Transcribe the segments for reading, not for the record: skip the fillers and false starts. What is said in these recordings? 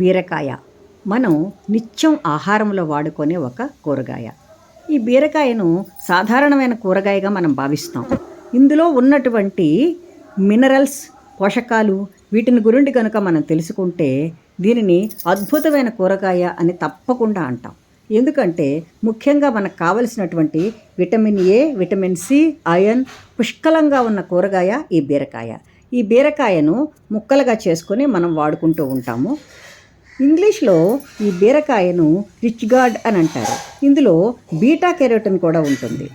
బీరకాయ మనం నిత్యం ఆహారంలో వాడుకునే ఒక కూరగాయ. ఈ బీరకాయను సాధారణమైన కూరగాయగా మనం భావిస్తాం. ఇందులో ఉన్నటువంటి మినరల్స్, పోషకాలు వీటిని గురించి కనుక మనం తెలుసుకుంటే దీనిని అద్భుతమైన కూరగాయ అని తప్పకుండా అంటాం. ఎందుకంటే ముఖ్యంగా మనకు కావలసినటువంటి vitamin A, vitamin C, iron పుష్కలంగా ఉన్న కూరగాయ ఈ బీరకాయ. ఈ బీరకాయను ముక్కలుగా చేసుకొని మనం వాడుకుంటూ ఉంటాము. ఇంగ్లీష్లో ఈ బీరకాయను రిచ్ గార్డ్ అని అంటారు. ఇందులో బీటా కెరోటిన్ కూడా ఉంటుంది.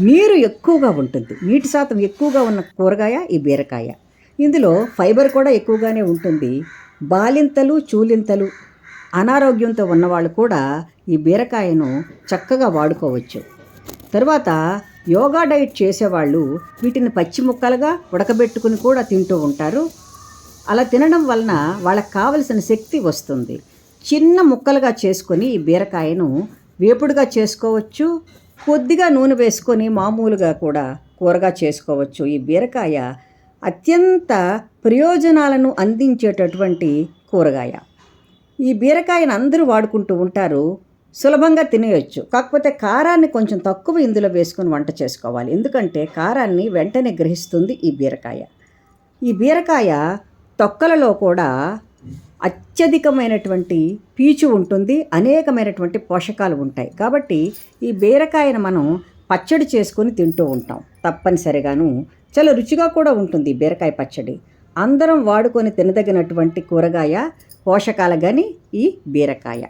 నీరు ఎక్కువగా ఉంటుంది, నీటి శాతం ఎక్కువగా ఉన్న కూరగాయ ఈ బీరకాయ. ఇందులో ఫైబర్ కూడా ఎక్కువగానే ఉంటుంది. బాలింతలు, చూలింతలు, అనారోగ్యంతో ఉన్నవాళ్ళు కూడా ఈ బీరకాయను చక్కగా వాడుకోవచ్చు. తర్వాత యోగా డైట్ చేసేవాళ్ళు వీటిని పచ్చి ముక్కలుగా ఉడకబెట్టుకుని కూడా తింటూ ఉంటారు. అలా తినడం వలన వాళ్ళకి కావలసిన శక్తి వస్తుంది. చిన్న ముక్కలుగా చేసుకొని ఈ బీరకాయను వేపుడుగా చేసుకోవచ్చు, కొద్దిగా నూనె వేసుకొని మామూలుగా కూడా కూరగా చేసుకోవచ్చు. ఈ బీరకాయ అత్యంత ప్రయోజనాలను అందించేటటువంటి కూరగాయ. ఈ బీరకాయను అందరూ వాడుకుంటూ ఉంటారు, సులభంగా తినేయచ్చు. కాకపోతే కారాన్ని కొంచెం తక్కువ ఇందులో వేసుకొని వంట చేసుకోవాలి, ఎందుకంటే కారాన్ని వెంటనే గ్రహిస్తుంది ఈ బీరకాయ. ఈ బీరకాయ తొక్కలలో కూడా అత్యధికమైనటువంటి పీచు ఉంటుంది, అనేకమైనటువంటి పోషకాలు ఉంటాయి. కాబట్టి ఈ బీరకాయను మనం పచ్చడి చేసుకొని తింటూ ఉంటాం తప్పనిసరిగాను. చాలా రుచిగా కూడా ఉంటుంది ఈ బీరకాయ పచ్చడి. అందరం వాడుకొని తినదగినటువంటి కూరగాయ, పోషకాల గని ఈ బీరకాయ.